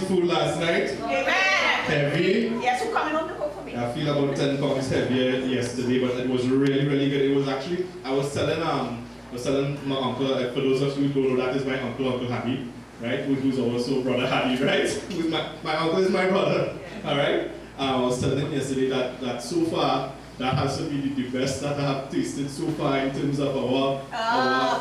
food last night? Amen. Heavy? Yes, who coming home to cook for me? I feel about 10 pounds heavier yesterday, but it was really, really good. It was actually, I was telling my uncle, for those of you who don't know, that is my uncle, Uncle Hadi, right? Who's also brother Hadi, right? Who's my uncle is my brother, all right? I was telling him yesterday that so far, that has to be the best that I have tasted so far in terms of our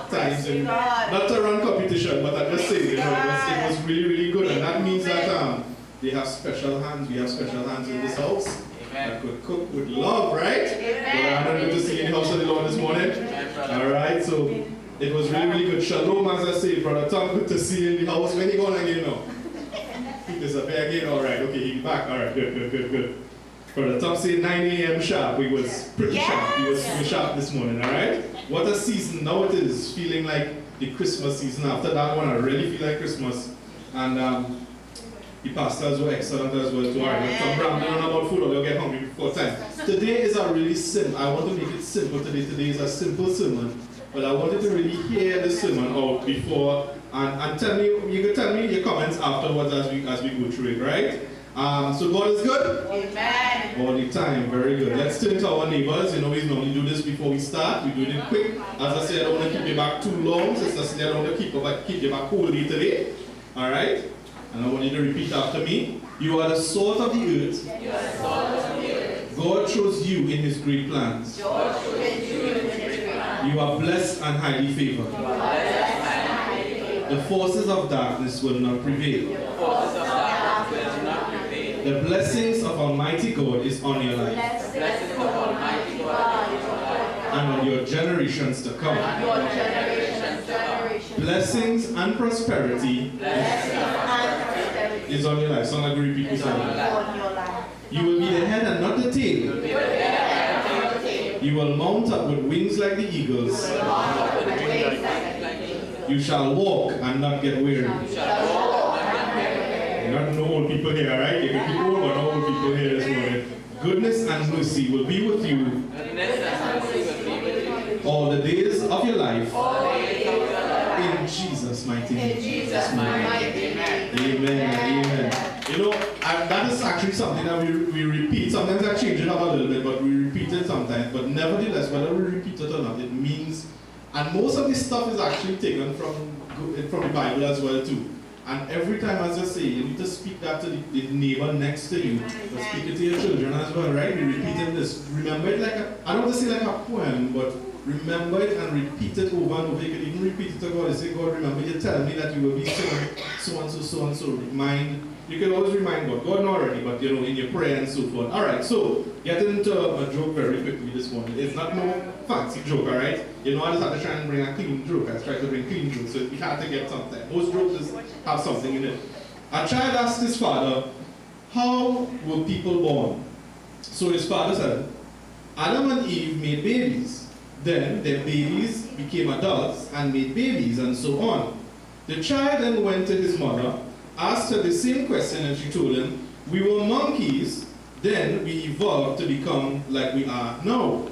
times. And not to run competition, but I just say, you know, it was really, really good. And that means that they have special hands. We have special hands in this house. That could cook with love, right? I'm not going to see in the house of the Lord this morning. All right, so it was really, really good. Shalom, as I say, Brother Tom, good to see you in the house. When you going again now? He disappeared again? All right, okay, he's back. All right, good. Brother Tom said 9 a.m. sharp. We was pretty sharp. We was sharp this morning, all right? What a season now it is, feeling like the Christmas season. After that one, I really feel like Christmas. And the pastors were excellent as well too. All right, Tom rambling on about food or they'll get hungry before time. Today is a really simple, I want to make it simple today. Today is a simple sermon, but I wanted to really hear the sermon out before and tell me, you can tell me your comments afterwards as we go through it, right? So God is good? Amen. All the time, very good. Let's turn to our neighbors. You know, we normally do this before we start. We do it quick. As I said, I don't want to keep you back too long. Sister Celia, I don't want to keep you back whole day today. All right? And I want you to repeat after me. You are the salt of the earth. You are the salt of the earth. God chose you in His great plans. God chose you in His great plans. You are blessed and highly favored. You are blessed and highly favored. The forces of darkness will not prevail. The forces of darkness will not prevail. The blessings of Almighty God is on your life. The blessings of Almighty God is on your life. And on your generations to come. And your generations to come. Blessings and prosperity. Is on your life. So I'm going to repeat this on your life. You will be the head and not the tail. You will mount up with wings like the eagles. You shall walk and not get weary. Not no old people here, right? You can be old, but no old people here this morning. Goodness and mercy will be with you all the days of your life. In Jesus' mighty name. In Jesus' mighty name. Amen. You know, that is actually something that we repeat. Sometimes I change it up a little bit, but we repeat it sometimes. But nevertheless, whether we repeat it or not, it means, and most of this stuff is actually taken from the Bible as well too. And every time, as I say, you need to speak that to the neighbor next to you. But speak it to your children as well, right? We're repeating this. Remember it like I don't want to say like a poem, but remember it and repeat it over and over. You can even repeat it to God and say, God, remember you tell me that you will be so and so. You can always remind God. God not already, but you know, in your prayer and so forth. Alright, so get into a joke very quickly this morning. It's not no fancy joke, alright? You know, I just have to try and bring a clean joke. I try to bring clean jokes, so it's hard to get something. Most jokes have something in it. A child asked his father, how were people born? So his father said, Adam and Eve made babies. Then their babies became adults and made babies, and so on. The child then went to his mother, asked her the same question, and she told him, we were monkeys, then we evolved to become like we are now.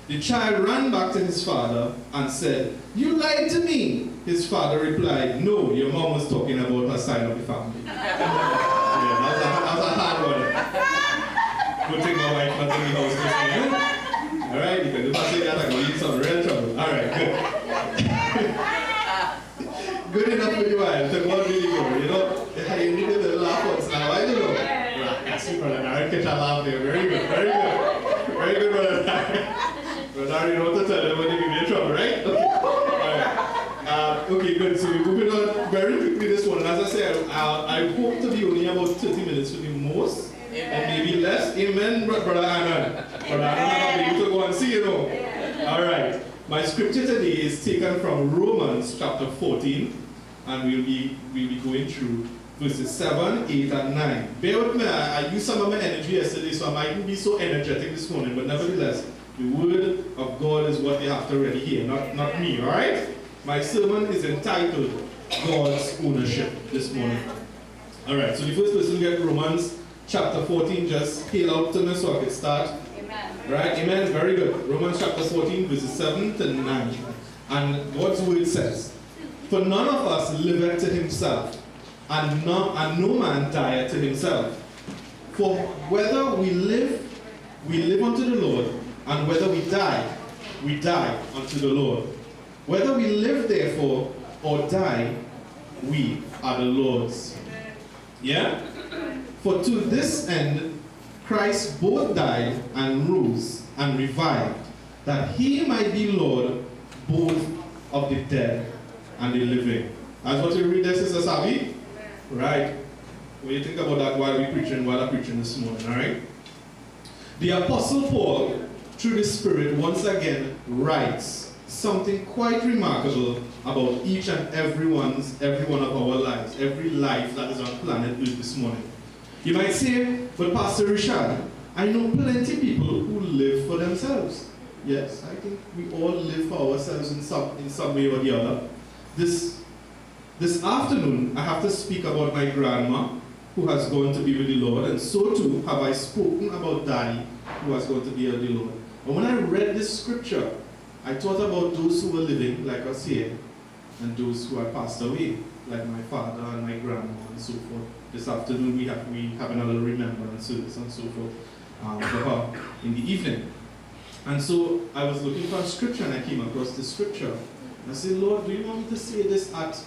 The child ran back to his father and said, you lied to me. His father replied, no, your mom was talking about her side of the family. That was a hard one. Good thing my wife not in the house this morning. Alright, because if I say that, I'm going to get some real trouble. Alright, good. Good enough for you, wife. The God really good. You know, you need a little laugh once now. I don't know. Right, I see, brother. I catch a laugh there. Very good, very good. Very good, brother. But now you know what to tell them when they give you trouble, right? Okay. Alright. Okay, good. So we're moving on very quickly this one. As I said, I hope to be only about 30 minutes for the most. Or maybe less. Amen, Brother Anand. Brother Anand, I'll be able to go and see, you know. Alright. My scripture today is taken from Romans chapter 14. And we'll be going through verses 7, 8, and 9. Bear with me, I used some of my energy yesterday, so I mightn't be so energetic this morning, but nevertheless, the word of God is what you have to really hear, not me, alright? My sermon is entitled God's Ownership this morning. Alright, so the first person get Romans chapter 14, just hail out to me so I can start. Amen. Right, amen, very good. Romans chapter 14, verses 7 to 9. And God's word says, for none of us liveth to himself, and no man dieth to himself. For whether we live unto the Lord, and whether we die unto the Lord. Whether we live, therefore, or die, we are the Lord's. Yeah? For to this end Christ both died and rose and revived, that he might be Lord both of the dead and the living. That's what you read there, Sister Savi? Right. When you think about that while I'm preaching this morning, alright? The Apostle Paul, through the Spirit, once again writes something quite remarkable about each and every one of our lives, every life that is on planet Earth this morning. You might say, but Pastor Richard, I know plenty of people who live for themselves. Yes, I think we all live for ourselves in some way or the other. This afternoon, I have to speak about my grandma, who has gone to be with the Lord, and so too have I spoken about Daddy, who has gone to be with the Lord. And when I read this scripture, I thought about those who were living like us here, and those who had passed away, like my father and my grandma and so forth. This afternoon we have another remembrance service and so forth for her in the evening. And so I was looking for a scripture and I came across this scripture. And I said, Lord, do you want me to say this at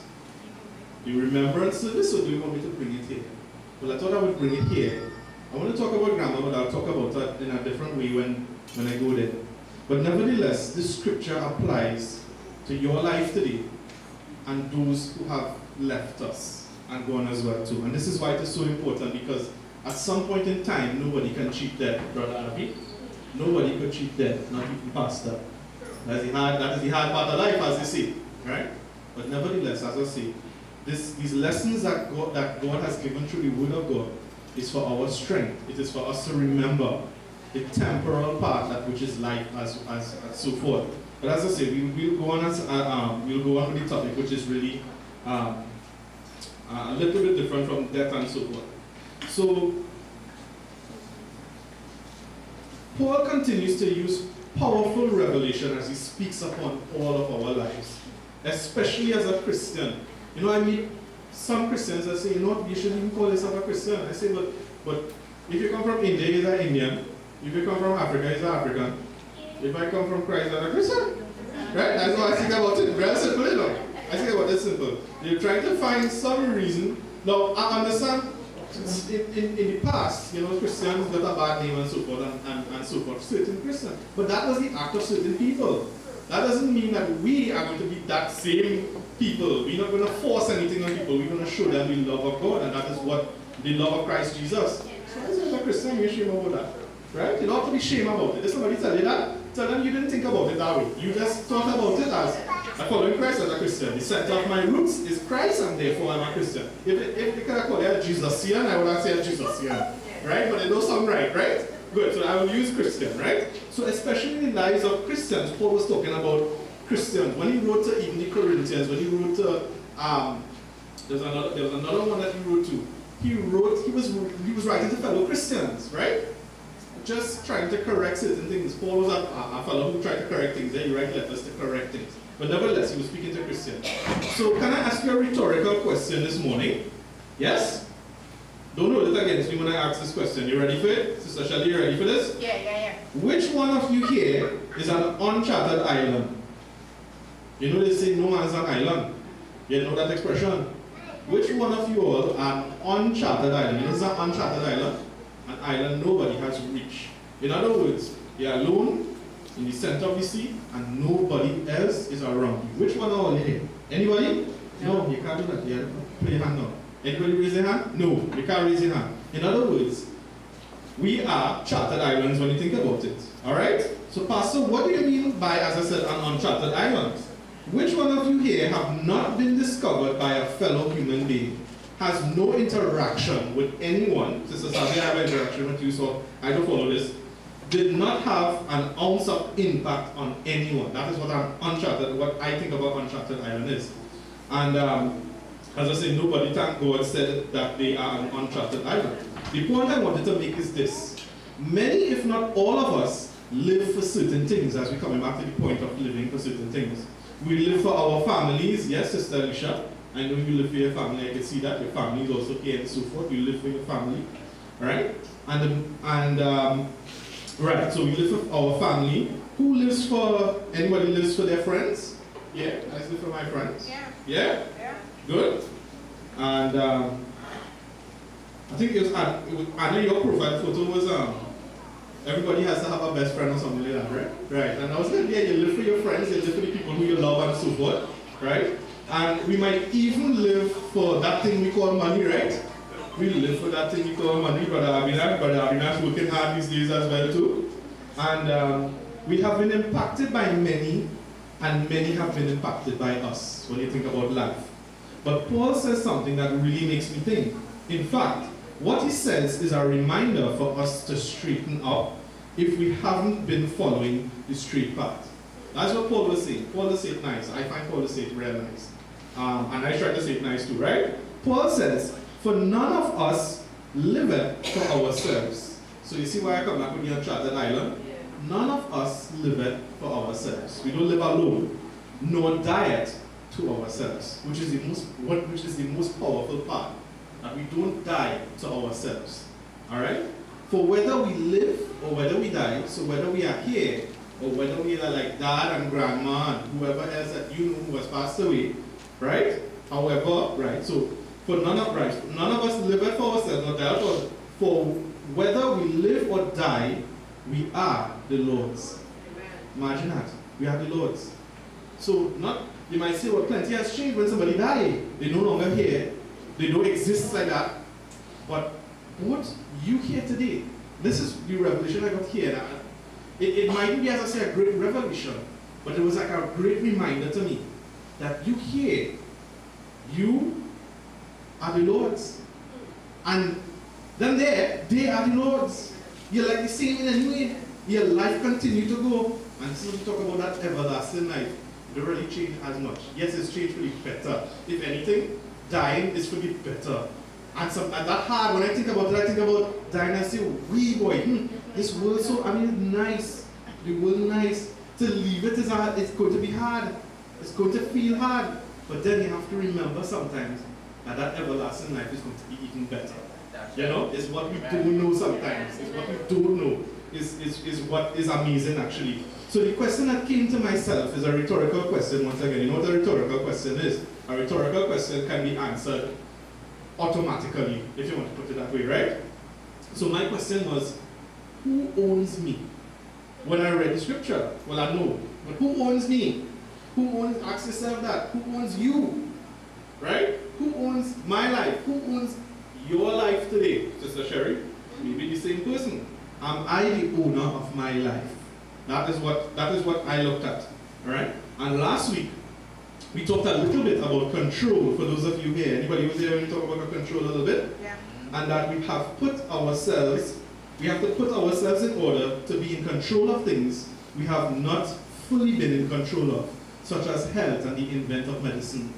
the remembrance service, or do you want me to bring it here? Well, I thought I would bring it here. I want to talk about grandma, but I'll talk about that in a different way when I go there. But nevertheless, this scripture applies to your life today and those who have left us and gone as well too. And this is why it is so important, because at some point in time, nobody can cheat death, Brother Abby. Nobody could cheat death, not even pastor. That is the hard part of life, as they say, right? But nevertheless, as I say, these lessons that God has given through the Word of God is for our strength. It is for us to remember the temporal part, that which is life, as so forth. But as I say, we'll go on with the topic, which is really a little bit different from death and so forth. So Paul continues to use powerful revelation as he speaks upon all of our lives, especially as a Christian. You know, I meet some Christians that say, you know what, you shouldn't even call yourself a Christian. I say, but if you come from India, you're an Indian. If you come from Africa, you're an African. If I come from Christ, I'm a Christian. Right? That's how I think about it. Very simple, you know. I think about it simple. You're trying to find some reason. Now, I understand in the past, you know, Christians got a bad name and so forth, and so forth, certain Christians. But that was the act of certain people. That doesn't mean that we are going to be that same people. We're not going to force anything on people. We're going to show them the love of God, and that is what the love of Christ Jesus. So as a Christian, you're ashamed about that. Right? You don't have to be ashamed about it. If somebody tell you that, tell them you didn't think about it that way. You just thought about it as I'm following Christ as a Christian. The center of my roots is Christ, and therefore I'm a Christian. If they could have called you a Jesusian, I would have said Jesusian. Right? But it don't sound right, right? Good, so I will use Christian, right? So especially in the lives of Christians, Paul was talking about Christians. When he wrote to even the Corinthians, when he wrote to, there was another one that he wrote to. He was writing to fellow Christians, right? Just trying to correct certain things. Paul was a fellow who tried to correct things. He wrote letters to correct things. But nevertheless, he was speaking to Christians. So can I ask you a rhetorical question this morning? Yes? Don't hold it against me when I ask this question. You ready for it? Sister Shelley, you ready for this? Yeah. Which one of you here is an uncharted island? You know they say no man's an island. You know that expression? Which one of you all are an uncharted island? You know it's an uncharted island? An island nobody has reached. In other words, you're alone in the center of the sea and nobody else is around you. Which one are all here? Anybody? No, you can't do that. Yeah. Put your hand down. Anybody raise their hand? No, you can't raise your hand. In other words, we are charted islands when you think about it. Alright? So Pastor, what do you mean by, as I said, an uncharted island? Which one of you here have not been discovered by a fellow human being? Has no interaction with anyone? Sister Sabi, I have an interaction with you, so I don't follow this. Did not have an ounce of impact on anyone. That is what what I think about uncharted island is. And as I say, nobody, thank God, said that they are an uncharted island. The point I wanted to make is this. Many, if not all of us, live for certain things, as we're coming back to the point of living for certain things. We live for our families, yes, Sister Alicia. I know you live for your family. I can see that your family is also here and so forth. You live for your family, right? Right. So we live for our family. Who lives for? Anybody lives for their friends? Yeah, I live for my friends. Yeah. Yeah. Yeah. Good. And I think it was Anna. Your profile photo was everybody has to have a best friend or something like that, right? Right. And I was like, yeah, you live for your friends. You live for the people who you love and so forth, right? And we might even live for that thing we call money, right? We live for that thing we call money. Brother Abinash's working hard these days as well too. And we have been impacted by many, and many have been impacted by us when you think about life. But Paul says something that really makes me think. In fact, what he says is a reminder for us to straighten up if we haven't been following the straight path. That's what Paul was saying. Paul was saying it nice. I find Paul was saying it real nice. And I try to say it nice too, right? Paul says, for none of us liveth for ourselves. So you see why I come back with you on Trinidad Island? None of us liveth for ourselves. We don't live alone, nor diet to ourselves, which is the most powerful part. That we don't die to ourselves. Alright? For whether we live or whether we die, so whether we are here or whether we are like dad and grandma and whoever else that you know who has passed away, right? However, right, so for none of us live for ourselves, not die for whether we live or die, we are the Lord's. Imagine that. We are the Lord's. So you might say, well, plenty has changed when somebody died. They're no longer here. They don't exist like that. But what you hear today, this is the revelation I got here. It might be, as I say, a great revelation, but it was like a great reminder to me that you here, you are the Lord's. And then they are the Lord's. You're like the same in any way. Your life continue to go. And so we talk about that everlasting life. It don't really change as much. Yes, it's changed for the better. If anything, dying is for the better. And that hard, when I think about it, I think about dying and say, wee boy, this world nice. The world nice. To leave it is hard. It's going to be hard. It's going to feel hard. But then you have to remember sometimes that everlasting life is going to be even better. You know, it's what we don't know sometimes. It's what we don't know is what is amazing actually. So the question that came to myself is a rhetorical question once again. You know what a rhetorical question is? A rhetorical question can be answered automatically, if you want to put it that way, right? So my question was, who owns me? When I read the scripture, well, I know, but who owns me? Ask yourself that. Who owns you? Right? Who owns my life? Who owns your life today? Sister Sherry? Maybe the same person. Am I the owner of my life? That is what I looked at. Alright? And last week, we talked a little bit about control. For those of you here, anybody who's here when we talk about control a little bit? Yeah. And that we have to put ourselves in order to be in control of things we have not fully been in control of, such as health and the invent of medicine.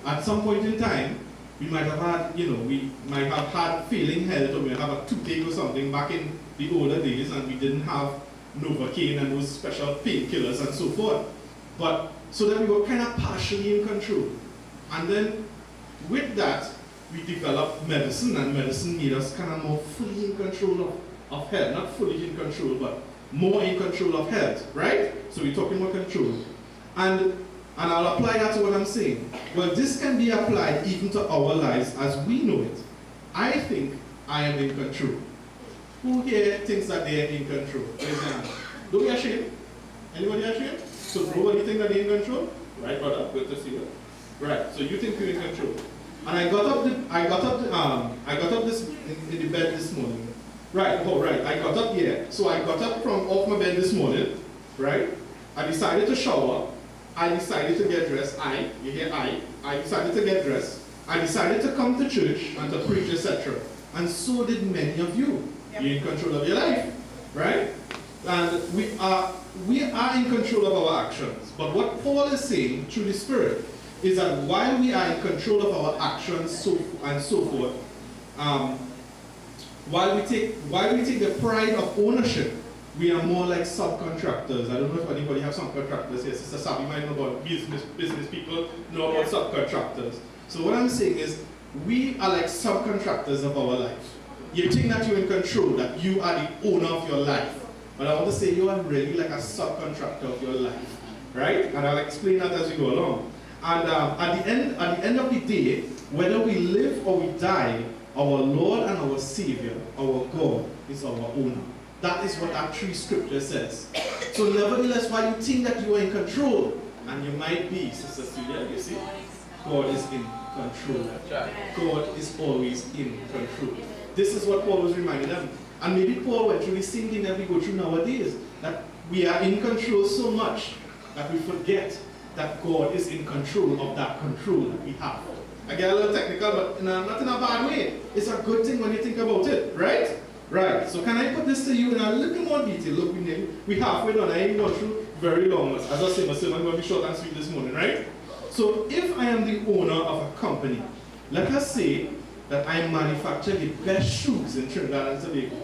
At some point in time, we might have had, we might have had failing health, or we might have a toothache or something back in the older days, and we didn't have Novocaine and those special painkillers and so forth. But so that we were kind of partially in control. And then with that, we developed medicine, and medicine made us kind of more fully in control of health. Not fully in control, but more in control of health, right? So we're talking about control. And I'll apply that to what I'm saying. Well, this can be applied even to our lives as we know it. I think I am in control. Who here thinks that they are in control? Raise your hand. Don't be ashamed. Anybody ashamed? So nobody think that they're in control? Right, brother? Good to see you. Right. So you think you're in control. And I got up this in the bed this morning. Right. Oh, right. I got up here. So I got up from off my bed this morning. Right. I decided to shower. I decided to get dressed. I decided to get dressed. I decided to come to church and to preach, etc. And so did many of you. Yep. You're in control of your life, right? And we are in control of our actions. But what Paul is saying through the Spirit is that while we are in control of our actions and so forth, while we take the pride of ownership, we are more like subcontractors. I don't know if anybody have subcontractors here. Sister Sabi might know about business people, know about subcontractors. So what I'm saying is, we are like subcontractors of our life. You think that you're in control, that you are the owner of your life. But I want to say you are really like a subcontractor of your life. Right? And I'll explain that as we go along. And at the end of the day, whether we live or we die, our Lord and our Savior, our God, is our owner. That is what that 3 scripture says. So nevertheless, while you think that you are in control, and you might be, Sister Celia, you see, God is in control. God is always in control. This is what Paul was reminding them. And maybe Paul went through the same thing that we go through nowadays, that we are in control so much that we forget that God is in control of that control that we have. I get a little technical, but not in a bad way. It's a good thing when you think about it, right? Right. So can I put this to you in a little more detail? Look, we halfway done. I ain't gone through very long. As I say, my sermon going to be short and sweet this morning, right? So if I am the owner of a company, let us say that I manufacture the best shoes in Trinidad and Tobago.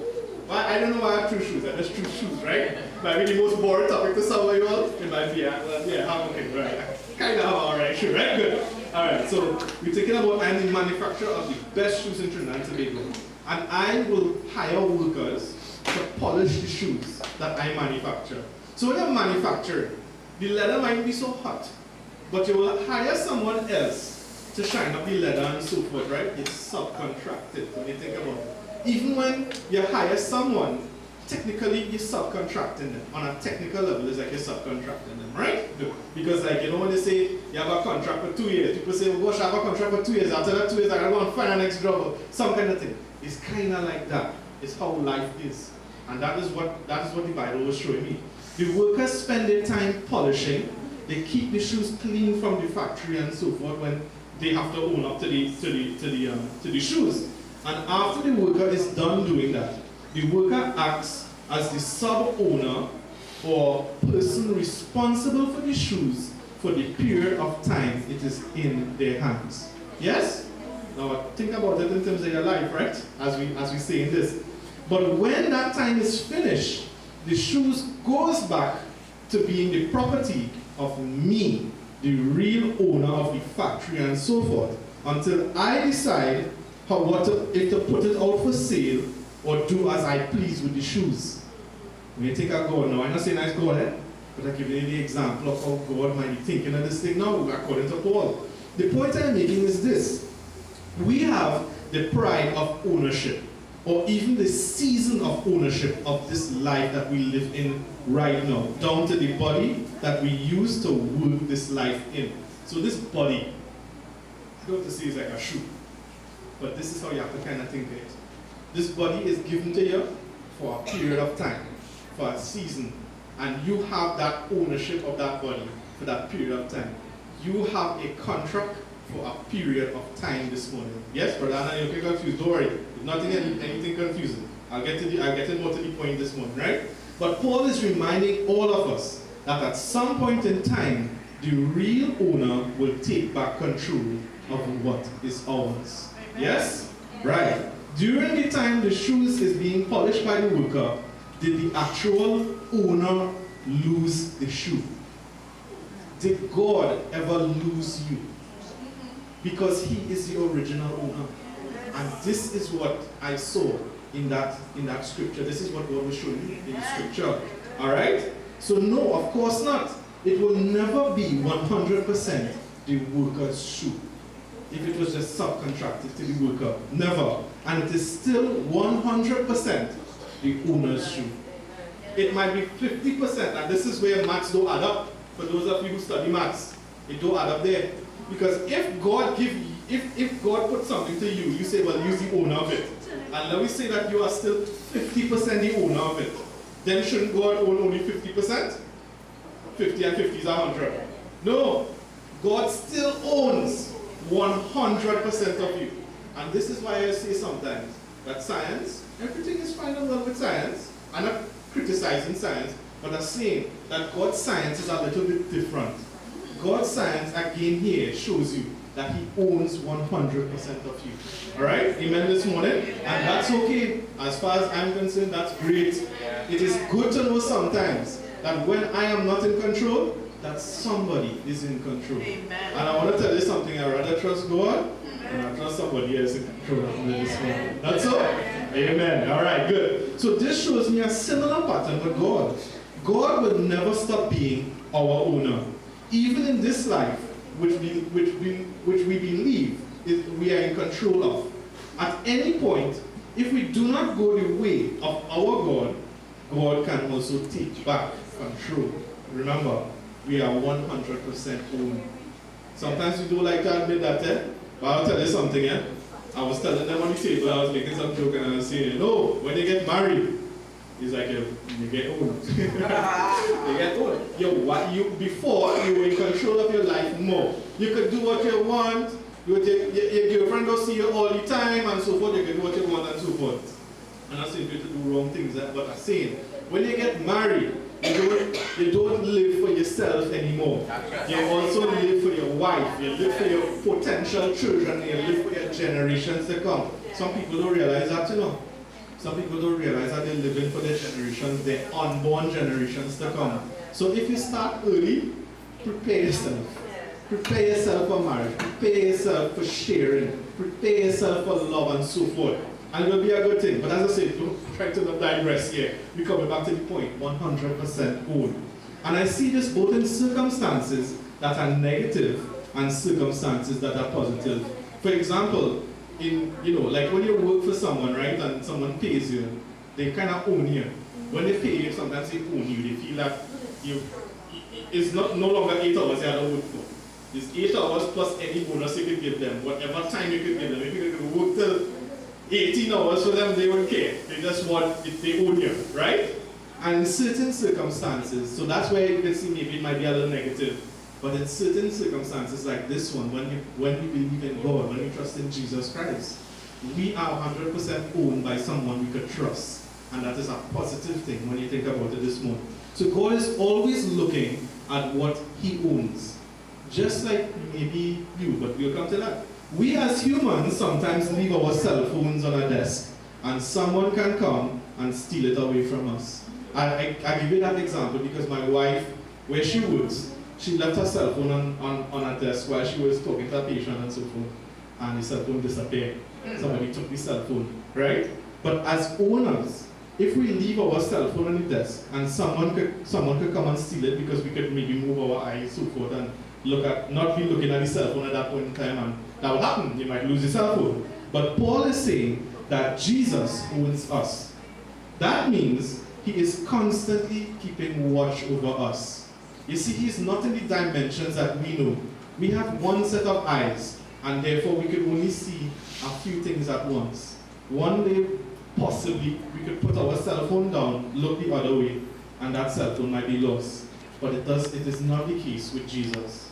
Well, I don't know why I have 2 shoes. I just choose shoes, right? Might be the most boring topic to some of you all. It might be, yeah, okay, right. Kind of have all right shoe, right? Good. All right, so we're talking about I'm the manufacturer of the best shoes in Trinidad and Tobago. And I will hire workers to polish the shoes that I manufacture. So when you're manufacturing, the leather might be so hot, but you will hire someone else to shine up the leather and so forth, right? It's subcontracted when you think about it. Even when you hire someone, technically you're subcontracting them. On a technical level, it's like you're subcontracting them, right? Because like, you know when they say you have a contract for 2 years, people say, well, gosh, I have a contract for 2 years. After that 2 years, I gotta go and find an next job, some kind of thing. It's kind of like that. It's how life is. And that is what the Bible was showing me. The workers spend their time polishing. They keep the shoes clean from the factory and so forth when they have to own up to the shoes. And after the worker is done doing that, the worker acts as the sub-owner or person responsible for the shoes for the period of time it is in their hands. Yes? Now think about it in terms of your life, right? As we say in this. But when that time is finished, the shoes goes back to being the property of me, the real owner of the factory and so forth, until I decide if to put it out for sale or do as I please with the shoes. When you take a God now, I'm not saying that's God, but I'm giving you the example of how God might be thinking of this thing now, according to Paul. The point I'm making is this. We have the pride of ownership, or even the season of ownership of this life that we live in right now, down to the body that we use to work this life in. So this body, I don't have to say it's like a shoe, but this is how you have to kind of think of it. This body is given to you for a period of time, for a season, and you have that ownership of that body for that period of time. You have a contract for a period of time this morning. Yes, Brother Anna, you'll get confused. Don't worry. There's nothing anything confusing. I'll get more to the point this morning, right? But Paul is reminding all of us that at some point in time, the real owner will take back control of what is ours. Yes? Right. During the time the shoes is being polished by the worker, did the actual owner lose the shoe? Did God ever lose you? Because he is the original owner. And this is what I saw in that scripture. This is what God was showing me in the scripture. Alright? So no, of course not. It will never be 100% the worker's shoe. If it was just subcontracted to the worker. Never. And it is still 100% the owner's shoe. It might be 50%, and this is where maths don't add up. For those of you who study maths, it don't add up there. Because if God put something to you, you say, well, use the owner of it. And let me say that you are still 50% the owner of it. Then shouldn't God own only 50%? 50 and 50 is 100. No. God still owns 100% of you. And this is why I say sometimes that science, everything is fine and well with science. I'm not criticizing science, but I'm saying that God's science is a little bit different. God's science, again here, shows you that he owns 100% of you. Alright? Amen this morning? And that's okay. As far as I'm concerned, that's great. It is good to know sometimes that when I am not in control, that somebody is in control. Amen. And I want to tell you something, I rather trust God and I trust somebody else in control of me this morning. That's all? Amen. All right, good. So this shows me a similar pattern with God. God will never stop being our owner. Even in this life, which we believe we are in control of. At any point, if we do not go the way of our God, God can also take back control. Remember, we are 100% owned. Sometimes we don't like to admit that, but I'll tell you something, I was telling them on the table, I was making some joke and I was saying, no, when you get married, it's like you get owned. You get owned. Before, you were in control of your life more. You could do what you want, your girlfriend go see you all the time and so forth, you can do what you want and so forth. I'm not saying you to do wrong things, but I'm saying, when you get married, you don't live for yourself anymore. You also live for your wife, you live for your potential children, you live for your generations to come. Some people don't realize that, you know. Some people don't realize that they're living for their generations, their unborn generations to come. So if you start early, prepare yourself. Prepare yourself for marriage, prepare yourself for sharing, prepare yourself for love and so forth. And it will be a good thing. But as I said, don't try to not digress here. We're coming back to the point, 100% own. And I see this both in circumstances that are negative and circumstances that are positive. For example, like when you work for someone, right, and someone pays you, they kind of own you. When they pay you, sometimes they own you. They feel that it's no longer 8 hours you have to work for. It's 8 hours plus any bonus you could give them, whatever time you could give them. If you could work till 18 hours for them, they won't care. They just want, if they own you, right? And in certain circumstances, so that's where you can see maybe it might be a little negative, but in certain circumstances like this one, when we believe in God, when we trust in Jesus Christ, we are 100% owned by someone we could trust. And that is a positive thing when you think about it this morning. So God is always looking at what He owns. Just like maybe you, but we'll come to that. We as humans sometimes leave our cell phones on a desk and someone can come and steal it away from us. I give you that example because my wife, where she works, she left her cell phone on a desk while she was talking to a patient and so forth, and the cell phone disappeared. Somebody took the cell phone, right? But as owners, if we leave our cell phone on the desk and someone could come and steal it because we could maybe move our eyes so forth and not be looking at the cell phone at that point in time, and that will happen. You might lose the cell phone. But Paul is saying that Jesus owns us. That means He is constantly keeping watch over us. You see, He's not in the dimensions that we know. We have one set of eyes, and therefore we could only see a few things at once. One day, possibly, we could put our cell phone down, look the other way, and that cell phone might be lost. But it is not the case with Jesus.